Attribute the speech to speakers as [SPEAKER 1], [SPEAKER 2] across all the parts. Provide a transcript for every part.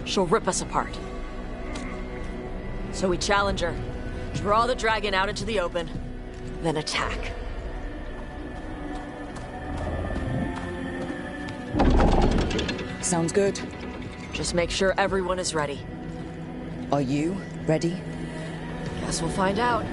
[SPEAKER 1] she'll rip us apart. So we challenge her, draw the dragon out into the open, then attack.
[SPEAKER 2] Sounds good.
[SPEAKER 1] Just make sure everyone is ready.
[SPEAKER 2] Are you ready?
[SPEAKER 1] Guess we'll find out.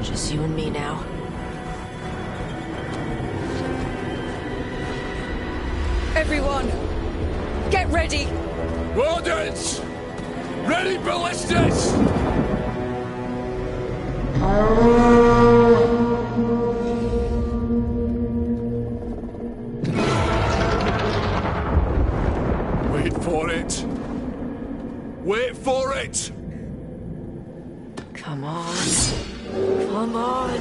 [SPEAKER 1] Just you and me now.
[SPEAKER 2] Everyone, get ready!
[SPEAKER 3] Ordnance! Ready ballistas! Wait for it! Wait for it!
[SPEAKER 1] Come on. Come on.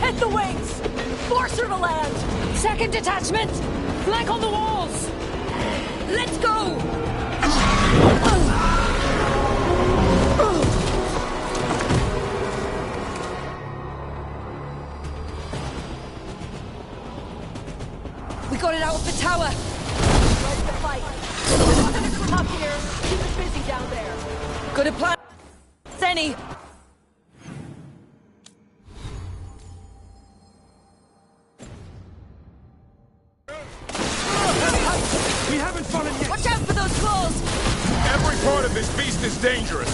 [SPEAKER 1] Hit the wings! Force her to land!
[SPEAKER 2] Second detachment! Flank on the walls! Let's go! We got it out of the tower!
[SPEAKER 1] Ready to fight. We're gonna come up here. Keep us busy down there.
[SPEAKER 2] Got a plan, Senny!
[SPEAKER 3] We haven't fallen yet!
[SPEAKER 2] Watch out for those claws!
[SPEAKER 3] Every part of this beast is dangerous!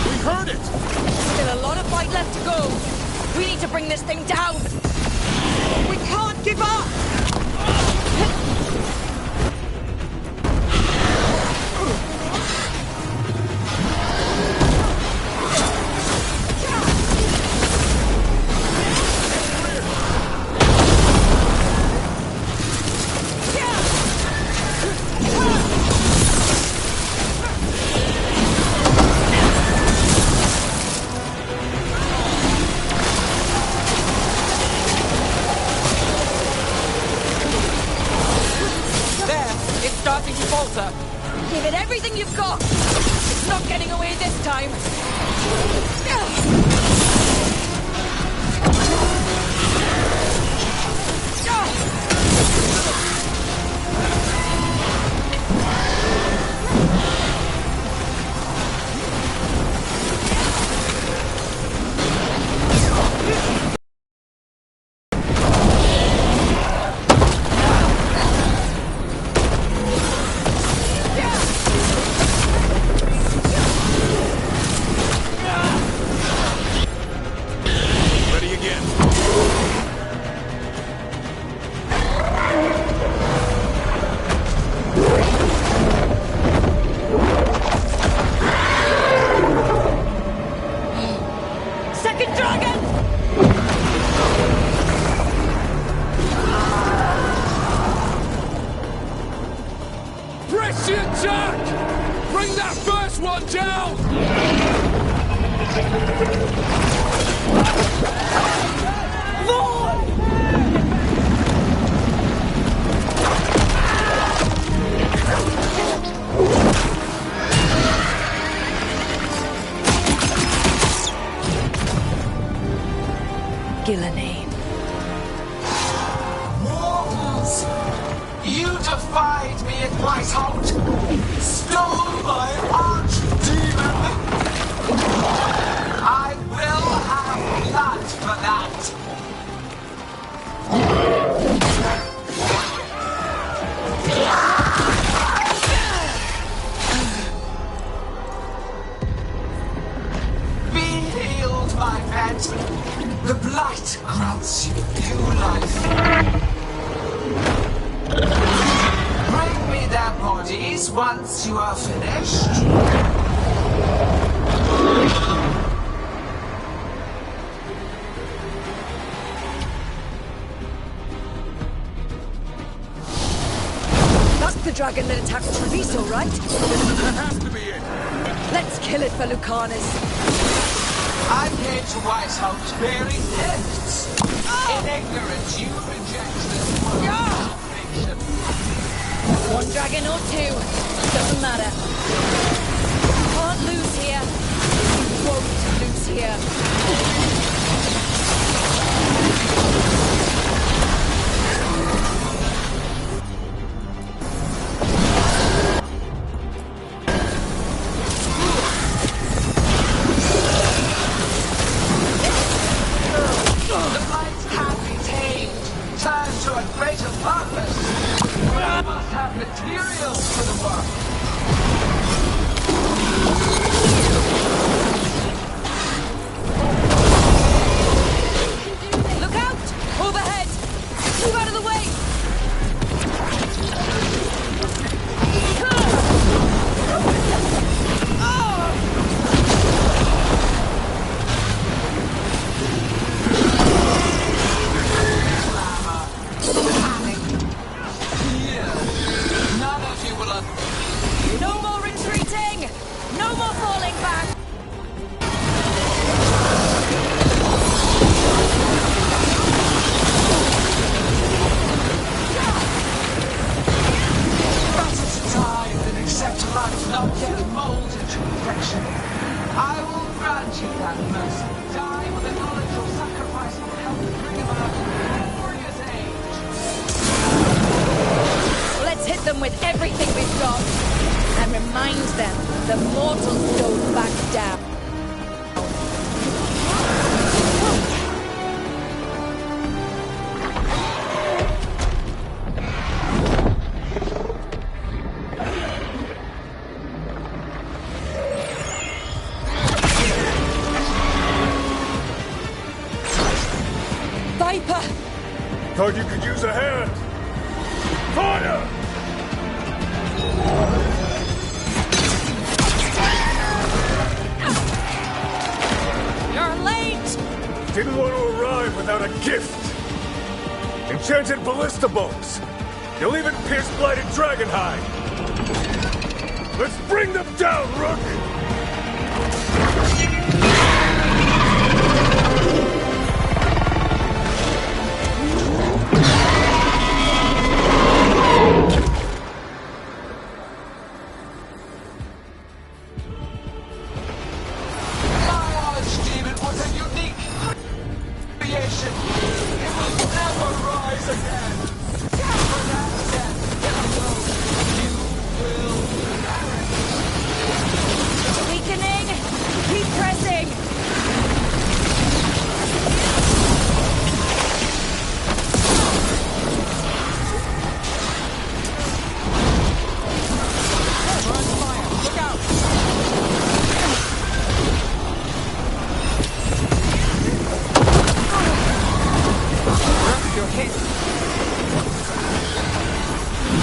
[SPEAKER 3] We heard it!
[SPEAKER 2] Still a lot of fight left to go. We need to bring this thing down. We can't give up! Starting to falter. Give it everything you've got. It's not getting away this time.
[SPEAKER 3] Press the attack! Bring that first one down!
[SPEAKER 2] Gillenane.
[SPEAKER 4] Mortals! You defied me at Whiteholt! Stole my archdemon! I will have blood for that! Be healed, my pet! The blight grants you new life. Bring me their bodies once you are finished.
[SPEAKER 2] That's the dragon that attacked Treviso, right?
[SPEAKER 3] That has to be it.
[SPEAKER 2] Let's kill it for Lucanus.
[SPEAKER 4] I came to Whitehouse bearing gifts. In ignorance, you reject this world salvation.
[SPEAKER 2] One dragon or two, doesn't matter. Can't lose here. Won't lose here.
[SPEAKER 4] The light can be tamed, turned to a greater purpose. We must have materials for the work.
[SPEAKER 2] Look out! Overhead! Move out of the way!
[SPEAKER 4] None of you will
[SPEAKER 2] No more retreating! No more falling back!
[SPEAKER 4] better to die than accept a life not yet molded to perfection. I will grant you that mercy. Die with the knowledge your sacrifice will help bring about a glorious age.
[SPEAKER 2] Let's hit them with everything we've got and remind them the mortals don't back down. Viper!
[SPEAKER 3] Thought you could use a hand. Fire!
[SPEAKER 2] You're late!
[SPEAKER 3] Didn't want to arrive without a gift. Enchanted ballista bolts. You'll even pierce blighted dragon hide. Let's bring them down, Rook!
[SPEAKER 4] My archdemon was a unique creation. It will never rise again. For that death, you will perish.
[SPEAKER 2] Weakening! Keep pressing!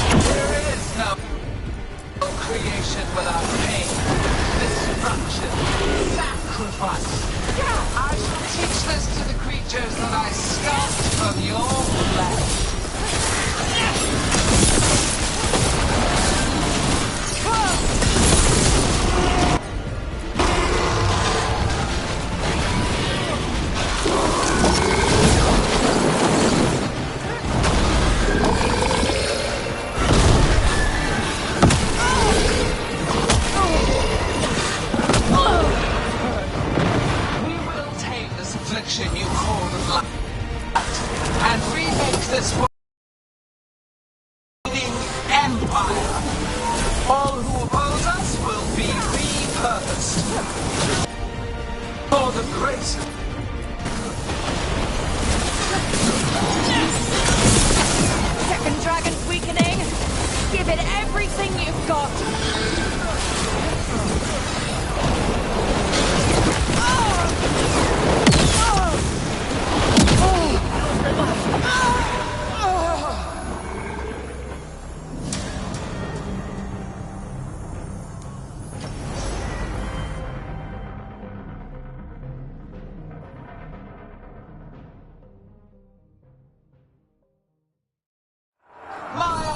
[SPEAKER 4] There is no creation without pain, destruction, sacrifice. I shall teach this to the creatures that I sculpt from your flesh. We will tame this affliction you call the blight, and remake this world empire. All who oppose us will be repurposed for the greater.
[SPEAKER 2] Second dragon's weakening! Give it everything you've got!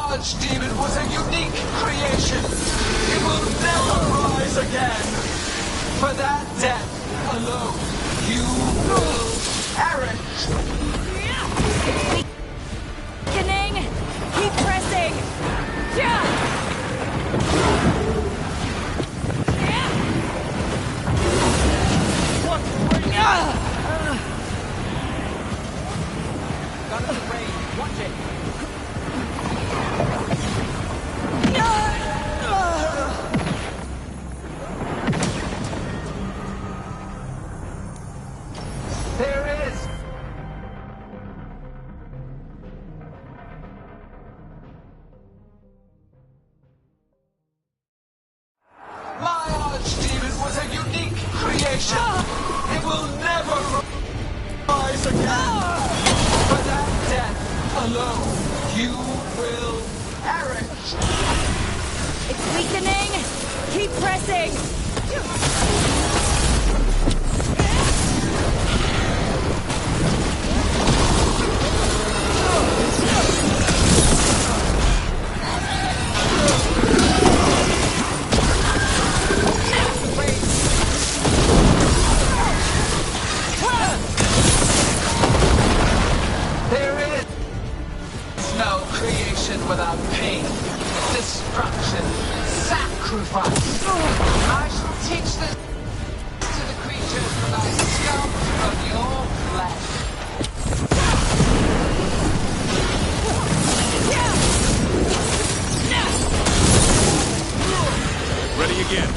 [SPEAKER 4] archdemon was a unique creation. It will never rise again. For that death alone, you will perish.
[SPEAKER 2] Weakening! Keep pressing!
[SPEAKER 5] Got the rain. Watch it.
[SPEAKER 4] There is. My archdemon was a unique creation. It will never rise again. For that death alone, you will perish.
[SPEAKER 2] It's weakening! Keep pressing!
[SPEAKER 4] There is no creation without pain, destruction, sacrifice. I shall teach this to the creatures that I sculpt from your flesh.
[SPEAKER 3] Ready again.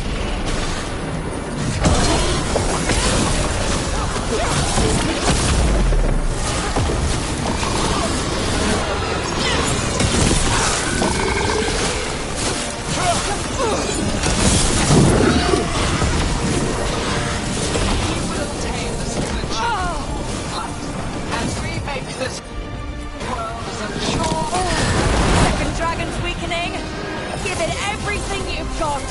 [SPEAKER 4] We will tame the spiritual light and remake this world as a pure.
[SPEAKER 2] Second dragon's weakening! Give it everything you've got!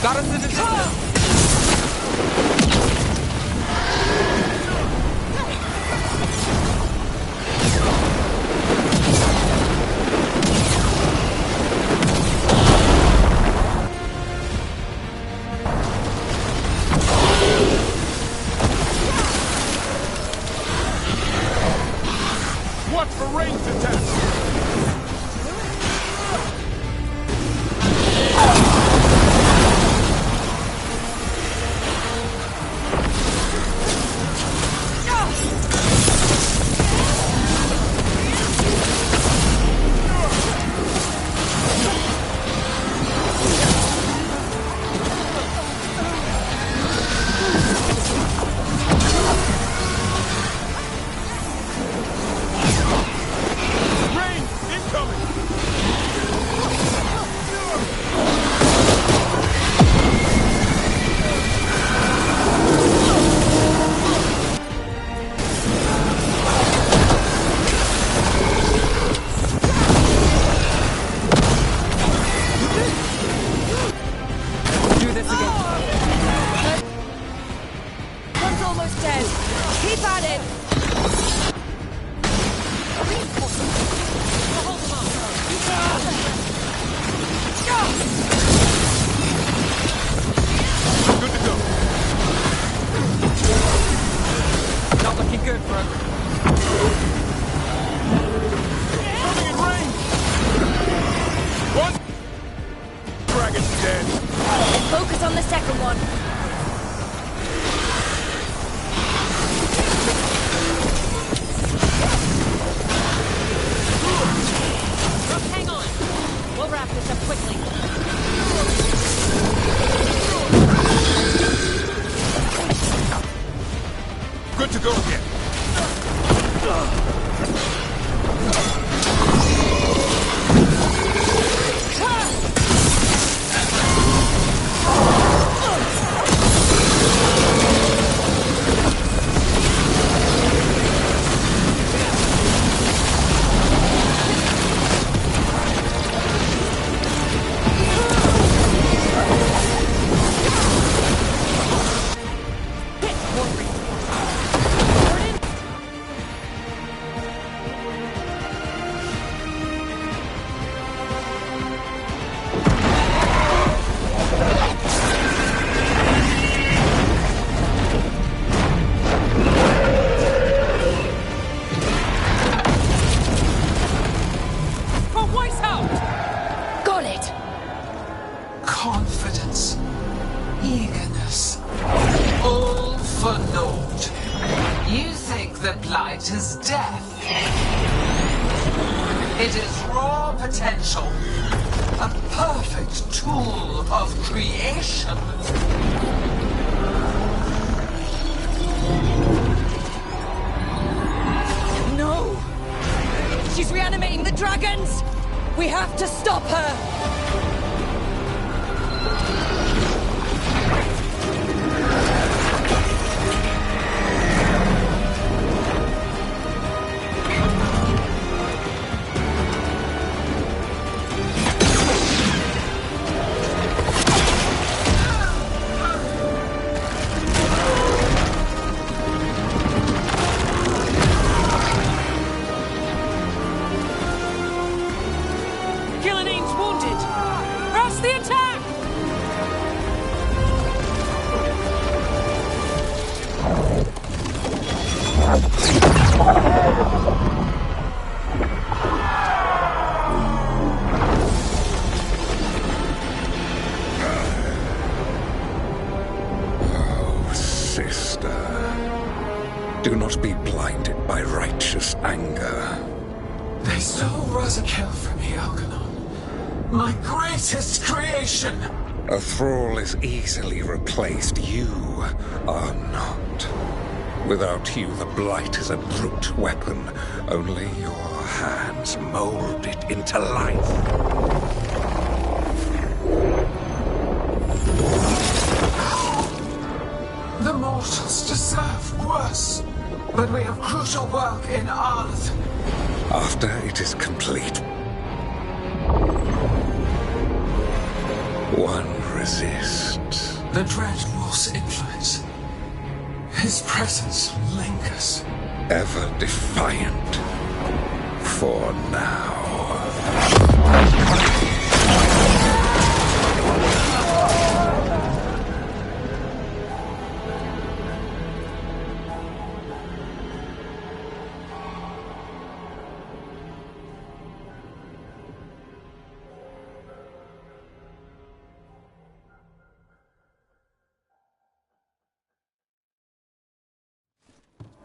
[SPEAKER 5] Got us in the tunnel.
[SPEAKER 3] Watch for ranged attacks. Range incoming.
[SPEAKER 5] Do this again.
[SPEAKER 2] One's almost dead. Keep at it!
[SPEAKER 3] Good to go.
[SPEAKER 5] Not looking good, bro.
[SPEAKER 3] Coming in range. One dragon's dead.
[SPEAKER 2] Focus on the second one. Hang on. We'll wrap this up quickly.
[SPEAKER 4] tool of creation.
[SPEAKER 2] No! She's reanimating the dragons! We have to stop her!
[SPEAKER 6] Do not be blinded by righteous anger.
[SPEAKER 4] They stole Rosakill from me, Algernon. My greatest creation!
[SPEAKER 6] A thrall is easily replaced. You are not. Without you, the blight is a brute weapon. Only your hands mold it into life.
[SPEAKER 4] The mortals deserve worse. But we have crucial work in Arth.
[SPEAKER 6] After it is complete, one resists.
[SPEAKER 4] The Dread Wolf's influence. His presence lingers.
[SPEAKER 6] Ever defiant. For now.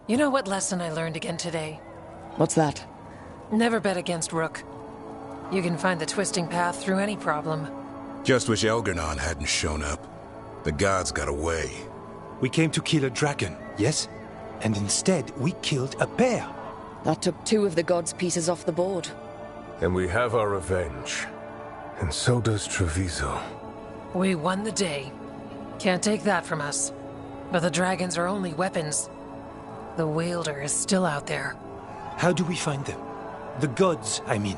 [SPEAKER 7] You know what lesson I learned again today?
[SPEAKER 2] What's that?
[SPEAKER 7] Never bet against Rook. You can find the twisting path through any problem.
[SPEAKER 8] Just wish Elgernon hadn't shown up. The gods got away.
[SPEAKER 9] We came to kill a dragon, yes? And instead, we killed a bear.
[SPEAKER 2] That took 2 of the gods' pieces off the board.
[SPEAKER 3] And we have our revenge. And so does Treviso.
[SPEAKER 7] We won the day. Can't take that from us. But the dragons are only weapons. The wielder is still out there.
[SPEAKER 9] How do we find them? The gods, I mean.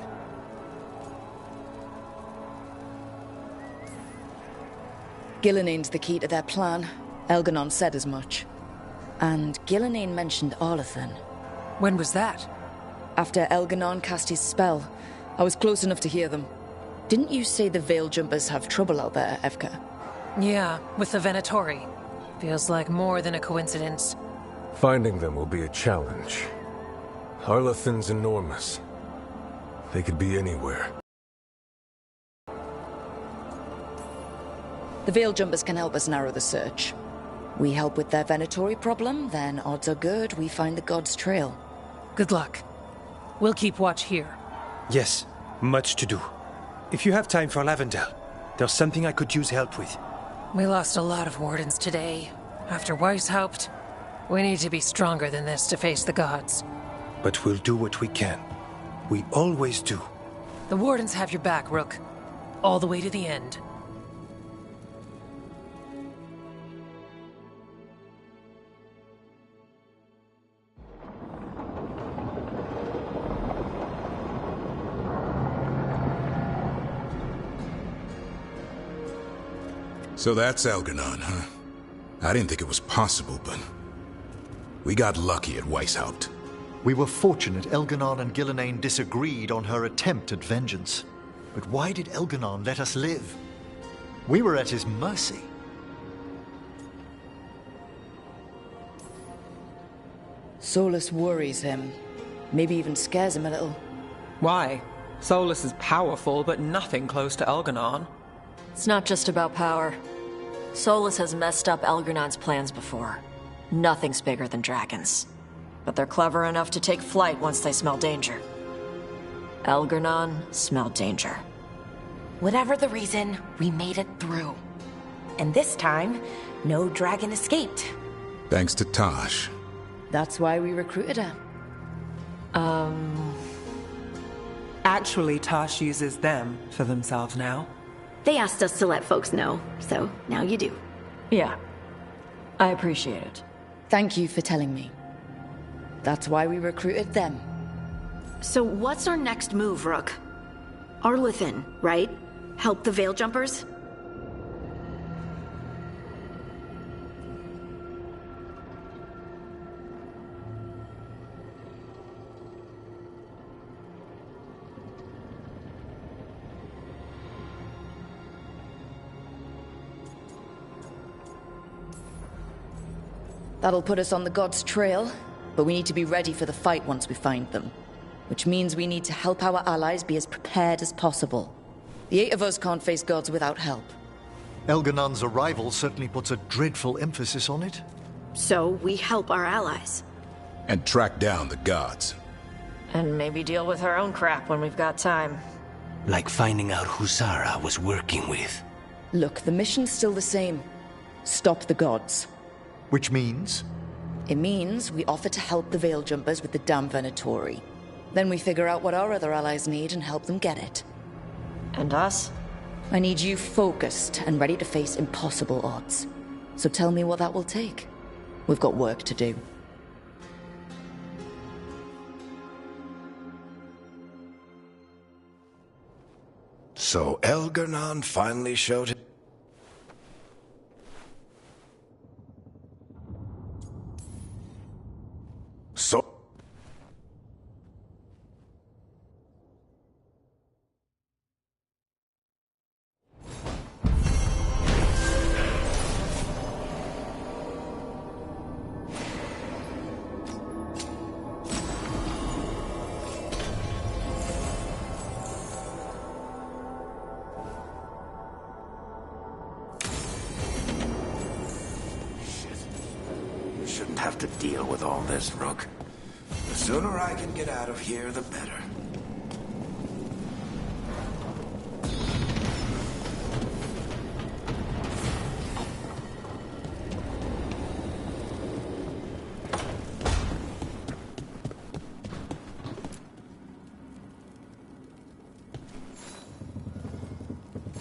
[SPEAKER 2] Gillenayne's the key to their plan. Elgernon said as much. And Gillenayne mentioned Arlathan.
[SPEAKER 7] When was that?
[SPEAKER 2] After Elgernon cast his spell, I was close enough to hear them. Didn't you say the Veil Jumpers have trouble out there, Evka?
[SPEAKER 7] Yeah, with the Venatori. Feels like more than a coincidence.
[SPEAKER 3] Finding them will be a challenge. Arlathan's enormous. They could be anywhere.
[SPEAKER 2] The Veil Jumpers can help us narrow the search. We help with their Venatori problem, then odds are good we find the gods' trail.
[SPEAKER 7] Good luck. We'll keep watch here.
[SPEAKER 9] Yes, much to do. If you have time for Lavendel, there's something I could use help with.
[SPEAKER 7] We lost a lot of wardens today. After Weishaupt, we need to be stronger than this to face the gods.
[SPEAKER 9] But we'll do what we can. We always do.
[SPEAKER 7] The wardens have your back, Rook. All the way to the end.
[SPEAKER 8] So that's Elgernon, huh? I didn't think it was possible, but... we got lucky at Weishaupt.
[SPEAKER 10] We were fortunate Elgernon and Gillenayne disagreed on her attempt at vengeance. But why did Elgernon let us live? We were at his mercy.
[SPEAKER 2] Solus worries him. Maybe even scares him a little.
[SPEAKER 5] Why? Solus is powerful, but nothing close to Elgernon.
[SPEAKER 1] It's not just about power. Solus has messed up Elgernon's plans before. Nothing's bigger than dragons. But they're clever enough to take flight once they smell danger. Elgernon smelled danger.
[SPEAKER 11] Whatever the reason, we made it through. And this time, no dragon escaped.
[SPEAKER 8] Thanks to Tosh.
[SPEAKER 2] That's why we recruited her.
[SPEAKER 5] Actually, Tosh uses them for themselves now.
[SPEAKER 12] They asked us to let folks know, so now you do.
[SPEAKER 1] Yeah. I appreciate it.
[SPEAKER 2] Thank you for telling me. That's why we recruited them.
[SPEAKER 12] So what's our next move, Rook? Arlithin, right? Help the Veil Jumpers?
[SPEAKER 2] That'll put us on the gods' trail, but we need to be ready for the fight once we find them. Which means we need to help our allies be as prepared as possible. The 8 of us can't face gods without help.
[SPEAKER 10] Elganon's arrival certainly puts a dreadful emphasis on it.
[SPEAKER 12] So we help our allies.
[SPEAKER 8] And track down the gods.
[SPEAKER 1] And maybe deal with our own crap when we've got time.
[SPEAKER 13] Like finding out who Zara was working with.
[SPEAKER 2] Look, the mission's still the same. Stop the gods.
[SPEAKER 10] Which means?
[SPEAKER 2] It means we offer to help the Veil Jumpers with the damn Venatori. Then we figure out what our other allies need and help them get it.
[SPEAKER 1] And us?
[SPEAKER 2] I need you focused and ready to face impossible odds. So tell me what that will take. We've got work to do.
[SPEAKER 13] So Elgarnon finally showed. So. Shouldn't have to deal with all this, Rook. The sooner I can get out of here, the better.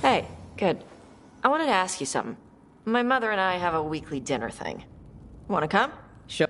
[SPEAKER 1] Hey, good. I wanted to ask you something. My mother and I have a weekly dinner thing. Want to come?
[SPEAKER 2] Sure.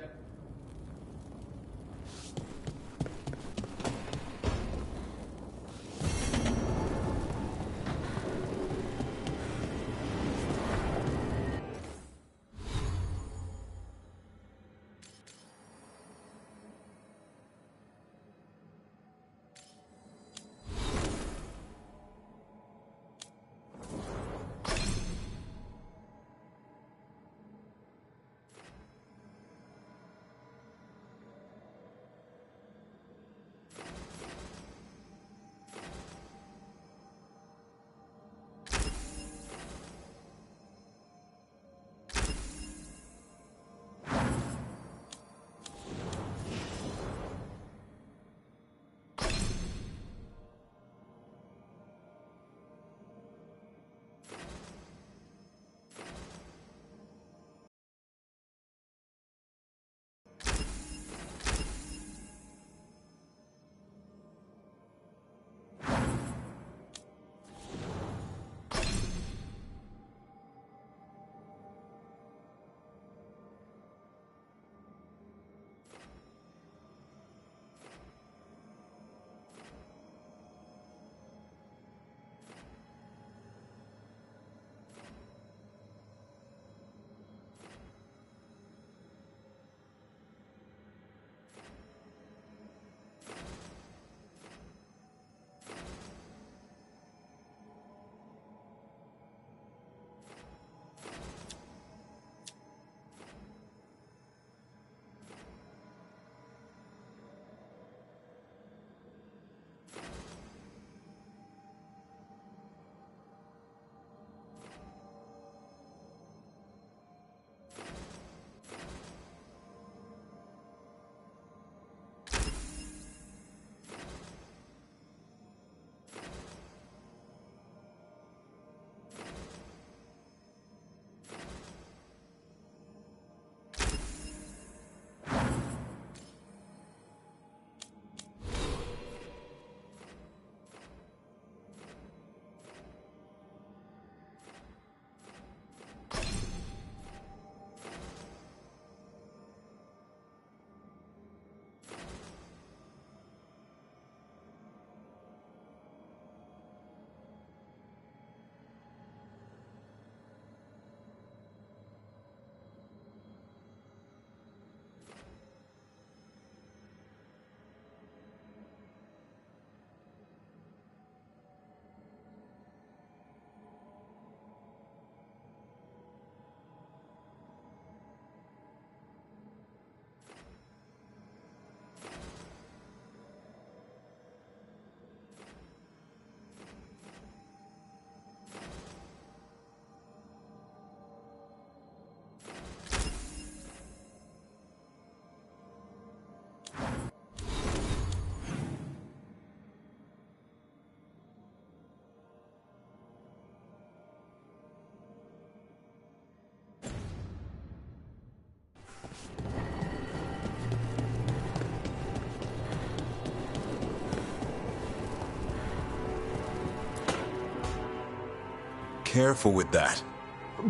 [SPEAKER 8] careful with that.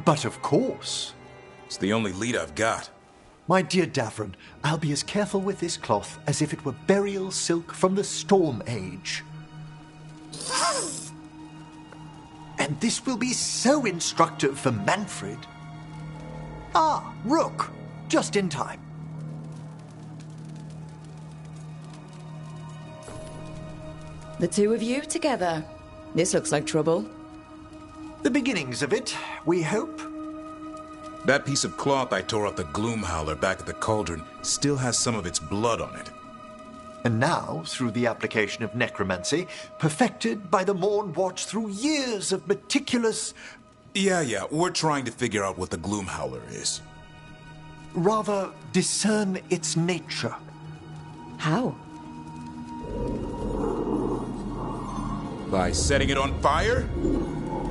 [SPEAKER 10] But of course.
[SPEAKER 8] It's the only lead I've got.
[SPEAKER 10] My dear Davron, I'll be as careful with this cloth as if it were burial silk from the Storm Age. And this will be so instructive for Manfred. Ah, Rook, just in time.
[SPEAKER 2] The two of you together. This looks like trouble.
[SPEAKER 10] The beginnings of it, we hope.
[SPEAKER 8] That piece of cloth I tore off the Gloom Howler back at the Cauldron still has some of its blood on it.
[SPEAKER 10] And now, through the application of necromancy, perfected by the Morn Watch through years of meticulous...
[SPEAKER 8] Yeah, we're trying to figure out what the Gloom Howler is.
[SPEAKER 10] Rather, discern its nature.
[SPEAKER 2] How?
[SPEAKER 8] By setting it on fire?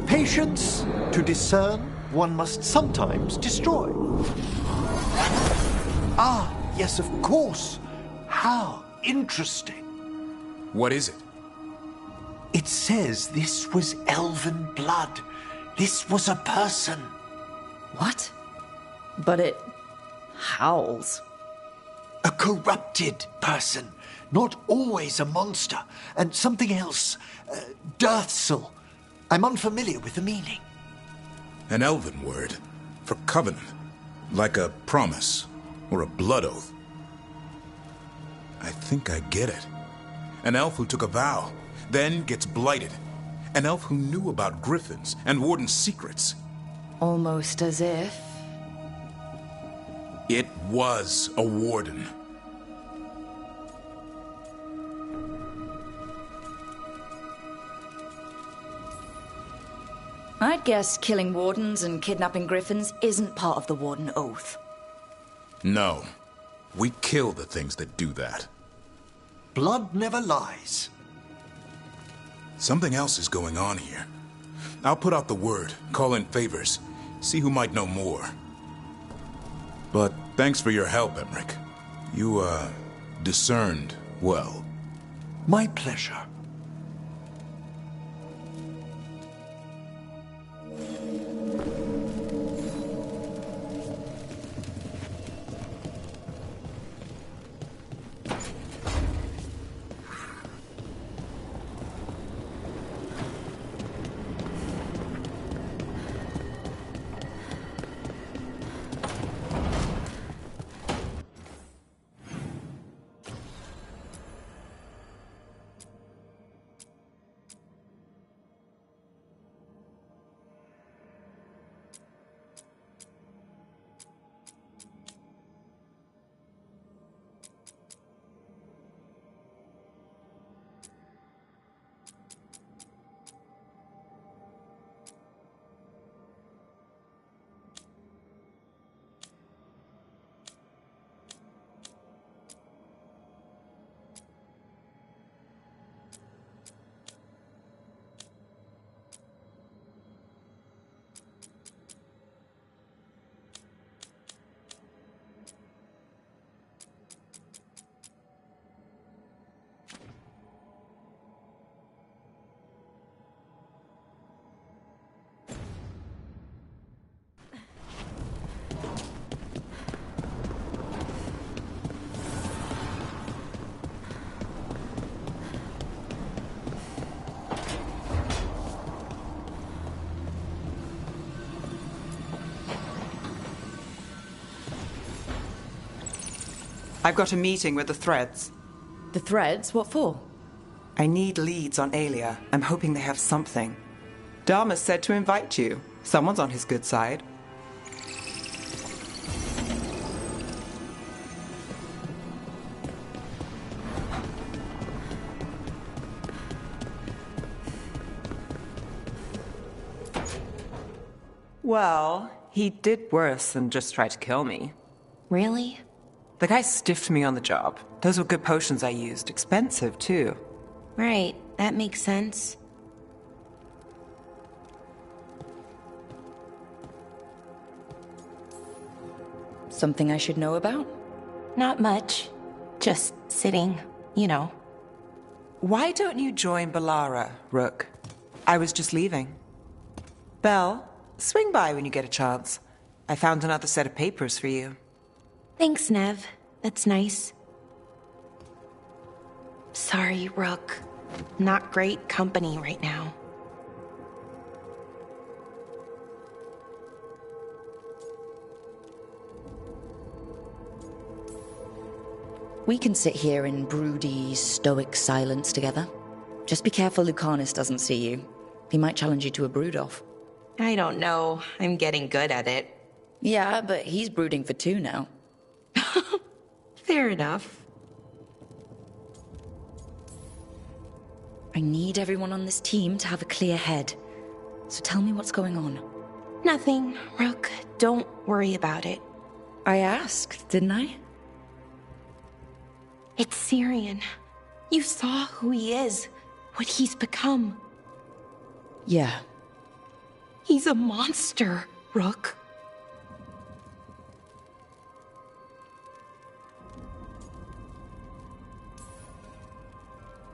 [SPEAKER 10] Patience. To discern, one must sometimes destroy. Ah, yes, of course. How interesting.
[SPEAKER 8] What is it?
[SPEAKER 10] It says this was elven blood. This was a person.
[SPEAKER 2] What? But it howls.
[SPEAKER 10] A corrupted person. Not always a monster. And something else. Dirthsel. I'm unfamiliar with the meaning.
[SPEAKER 8] An elven word for covenant. Like a promise or a blood oath. I think I get it. An elf who took a vow, then gets blighted. An elf who knew about griffins and Warden's secrets.
[SPEAKER 2] Almost as if...
[SPEAKER 8] It was a Warden.
[SPEAKER 2] I'd guess killing Wardens and kidnapping Griffins isn't part of the Warden Oath.
[SPEAKER 8] No. We kill the things that do that.
[SPEAKER 10] Blood never lies.
[SPEAKER 8] Something else is going on here. I'll put out the word, call in favors, see who might know more. But thanks for your help, Emmerich. You, discerned well.
[SPEAKER 10] My pleasure.
[SPEAKER 14] I've got a meeting with the Threads.
[SPEAKER 2] The Threads? What for?
[SPEAKER 14] I need leads on Aelia. I'm hoping they have something. Dharma said to invite you. Someone's on his good side. Well, he did worse than just try to kill me.
[SPEAKER 11] Really?
[SPEAKER 14] The guy stiffed me on the job. Those were good potions I used. Expensive, too.
[SPEAKER 11] Right, that makes sense.
[SPEAKER 2] Something I should know about?
[SPEAKER 11] Not much. Just sitting, you know.
[SPEAKER 14] Why don't you join Balara, Rook? I was just leaving. Belle, swing by when you get a chance. I found another set of papers for you.
[SPEAKER 11] Thanks, Nev. That's nice. Sorry, Rook. Not great company right now.
[SPEAKER 2] We can sit here in broody, stoic silence together. Just be careful Lucanus doesn't see you. He might challenge you to a brood-off.
[SPEAKER 11] I don't know. I'm getting good at it.
[SPEAKER 2] Yeah, but he's brooding for 2 now.
[SPEAKER 11] Fair enough.
[SPEAKER 2] I need everyone on this team to have a clear head. So tell me what's going on.
[SPEAKER 11] Nothing, Rook. Don't worry about it.
[SPEAKER 2] I asked, didn't I?
[SPEAKER 11] It's Syrian. You saw who he is, what he's become.
[SPEAKER 2] Yeah.
[SPEAKER 11] He's a monster, Rook.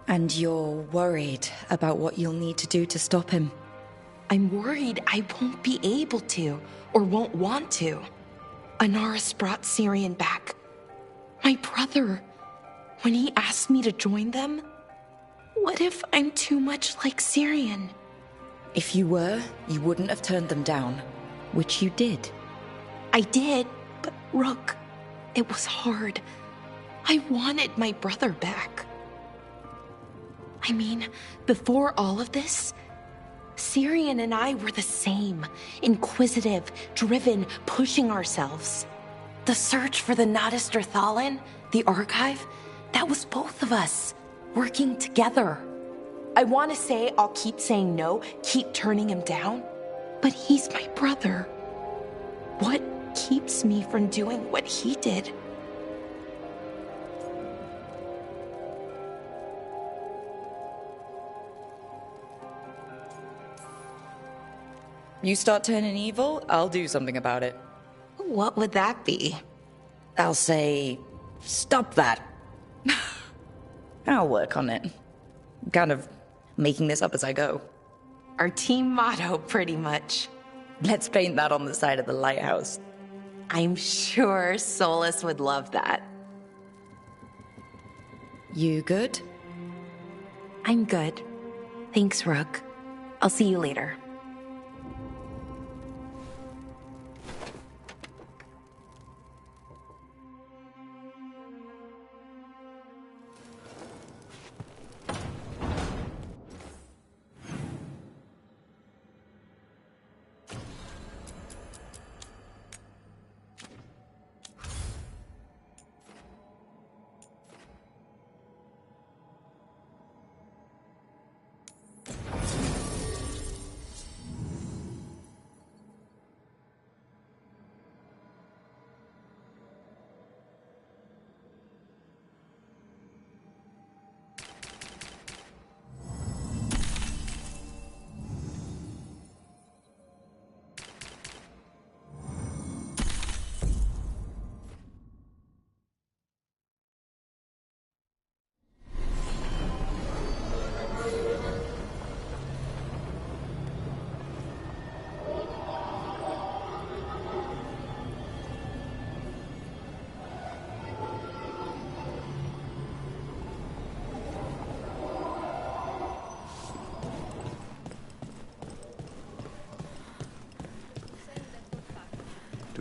[SPEAKER 2] And you're worried about what you'll need to do to stop him?
[SPEAKER 11] I'm worried I won't be able to, or won't want to. Anaris brought Syrian back. My brother. When he asked me to join them, what if I'm too much like Syrian?
[SPEAKER 2] If you were, you wouldn't have turned them down, which you did.
[SPEAKER 11] I did, but Rook, it was hard. I wanted my brother back. I mean, before all of this, Syrian and I were the same. Inquisitive, driven, pushing ourselves. The search for the Nodus Thalin, the archive, that was both of us, working together. I want to say I'll keep saying no, keep turning him down, but he's my brother. What keeps me from doing what he did?
[SPEAKER 2] You start turning evil, I'll do something about it.
[SPEAKER 11] What would that be?
[SPEAKER 2] I'll say, stop that. I'll work on it. I'm kind of making this up as I go.
[SPEAKER 11] Our team motto, pretty much.
[SPEAKER 2] Let's paint that on the side of the lighthouse.
[SPEAKER 11] I'm sure Solus would love that.
[SPEAKER 2] You good?
[SPEAKER 11] I'm good. Thanks, Rook. I'll see you later.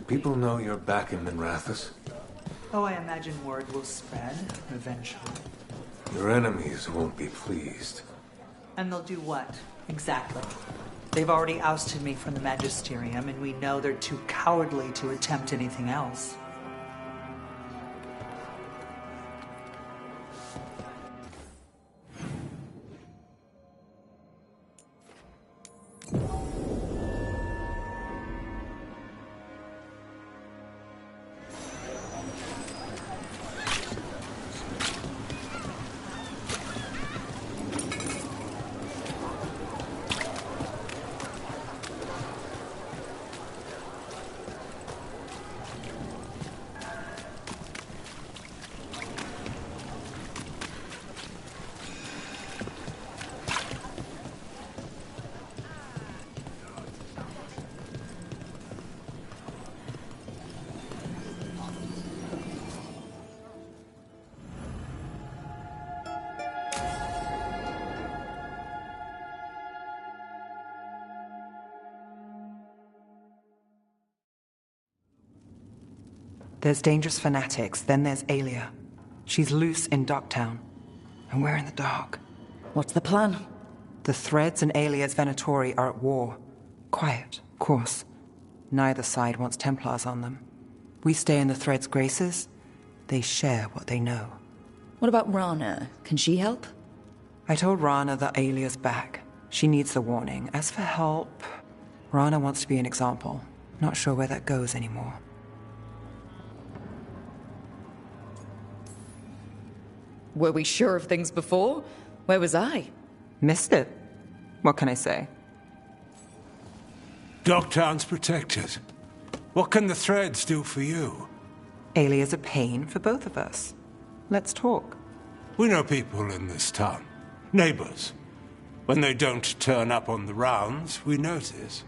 [SPEAKER 3] People know you're back in Minrathous?
[SPEAKER 15] Oh, I imagine word will spread eventually.
[SPEAKER 3] Your enemies won't be pleased.
[SPEAKER 15] And they'll do what, exactly? They've already ousted me from the Magisterium, and we know they're too cowardly to attempt anything else.
[SPEAKER 14] There's dangerous fanatics, then there's Aelia. She's loose in Docktown, and we're in the dark.
[SPEAKER 2] What's the plan?
[SPEAKER 14] The Threads and Aelia's Venatori are at war. Quiet, of course. Neither side wants Templars on them. We stay in the Threads' graces. They share what they know.
[SPEAKER 2] What about Rana? Can she help?
[SPEAKER 14] I told Rana that Aelia's back. She needs the warning. As for help, Rana wants to be an example. Not sure where that goes anymore.
[SPEAKER 2] Were we sure of things before? Where was I?
[SPEAKER 14] Missed it. What can I say?
[SPEAKER 16] Docktown's protected. What can the Threads do for you?
[SPEAKER 14] Aelia's a pain for both of us. Let's talk.
[SPEAKER 16] We know people in this town. Neighbors. When they don't turn up on the rounds, we notice.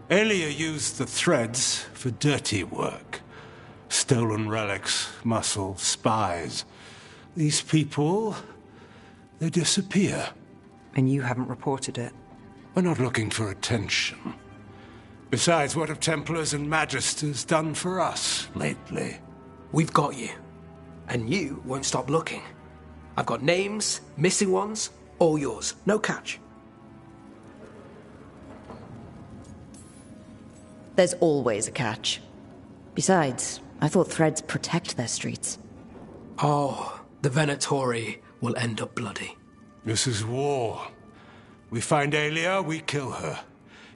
[SPEAKER 16] Aelia used the Threads for dirty work. Stolen relics, muscle, spies. These people, they disappear.
[SPEAKER 14] And you haven't reported it?
[SPEAKER 16] We're not looking for attention. Besides, what have Templars and Magisters done for us lately?
[SPEAKER 17] We've got you. And you won't stop looking. I've got names, missing ones, all yours. No catch.
[SPEAKER 2] There's always a catch. Besides, I thought Threads protect their streets.
[SPEAKER 17] Oh, the Venatori will end up bloody.
[SPEAKER 16] This is war. We find Aelia, we kill her.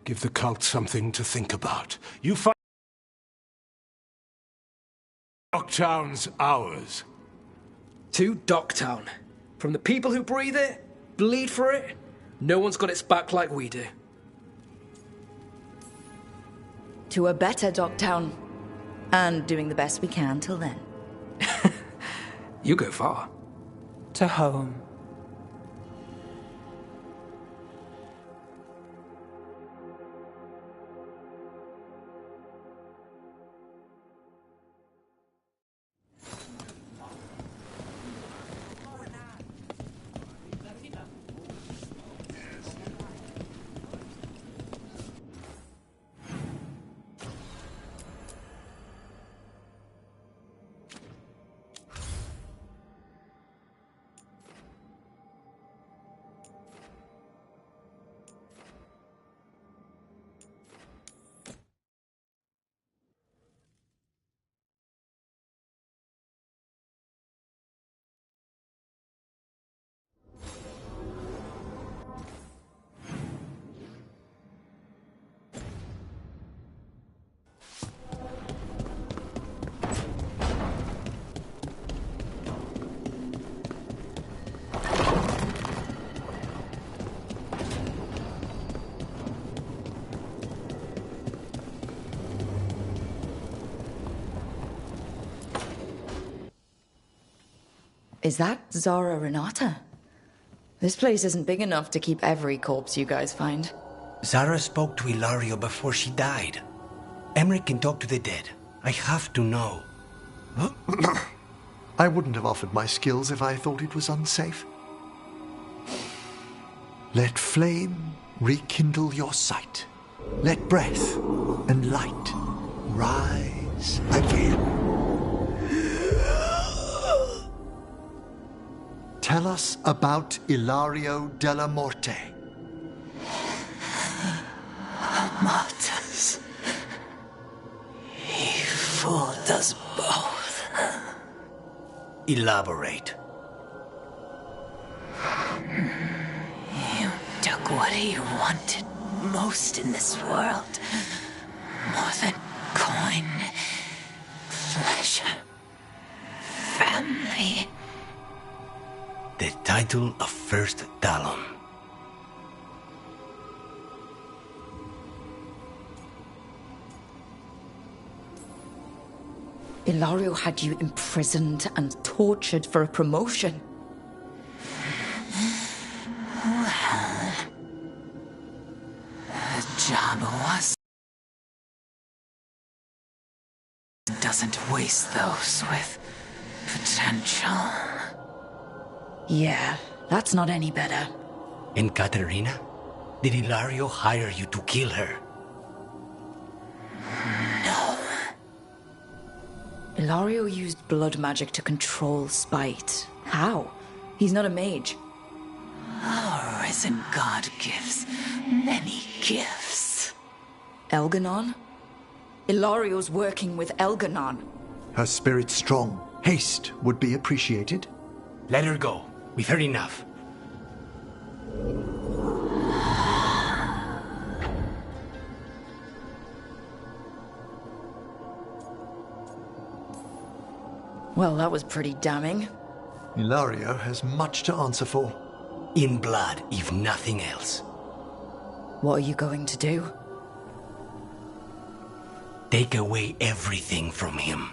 [SPEAKER 16] Give the cult something to think about. You find Docktown's ours.
[SPEAKER 17] To Docktown. From the people who breathe it, bleed for it, no one's got its back like we do.
[SPEAKER 2] To a better Docktown. And doing the best we can till then.
[SPEAKER 17] You go far.
[SPEAKER 14] To home.
[SPEAKER 2] Is that Zara Renata? This place isn't big enough to keep every corpse you guys find.
[SPEAKER 18] Zara spoke to Ilario before she died. Emmerich can talk to the dead. I have to know.
[SPEAKER 10] I wouldn't have offered my skills if I thought it was unsafe. Let flame rekindle your sight. Let breath and light rise again. Tell us about Ilario della Morte.
[SPEAKER 4] Martyrs. He fooled us both.
[SPEAKER 18] Elaborate.
[SPEAKER 4] You took what he wanted most in this world. More than coin, pleasure, family.
[SPEAKER 18] The title of First Talon.
[SPEAKER 2] Ilario had you imprisoned and tortured for a promotion.
[SPEAKER 4] Well, the job was doesn't waste those with potential.
[SPEAKER 2] Yeah, that's not any better.
[SPEAKER 18] And Katerina? Did Ilario hire you to kill her?
[SPEAKER 4] No.
[SPEAKER 2] Ilario used blood magic to control spite. How? He's not a mage.
[SPEAKER 19] Our risen god gives many gifts.
[SPEAKER 2] Elganon? Ilario's working with Elganon.
[SPEAKER 10] Her spirit's strong. Haste would be appreciated.
[SPEAKER 18] Let her go. We've heard enough.
[SPEAKER 2] Well, that was pretty damning.
[SPEAKER 10] Ilario has much to answer for.
[SPEAKER 18] In blood, if nothing else.
[SPEAKER 2] What are you going to do?
[SPEAKER 18] Take away everything from him.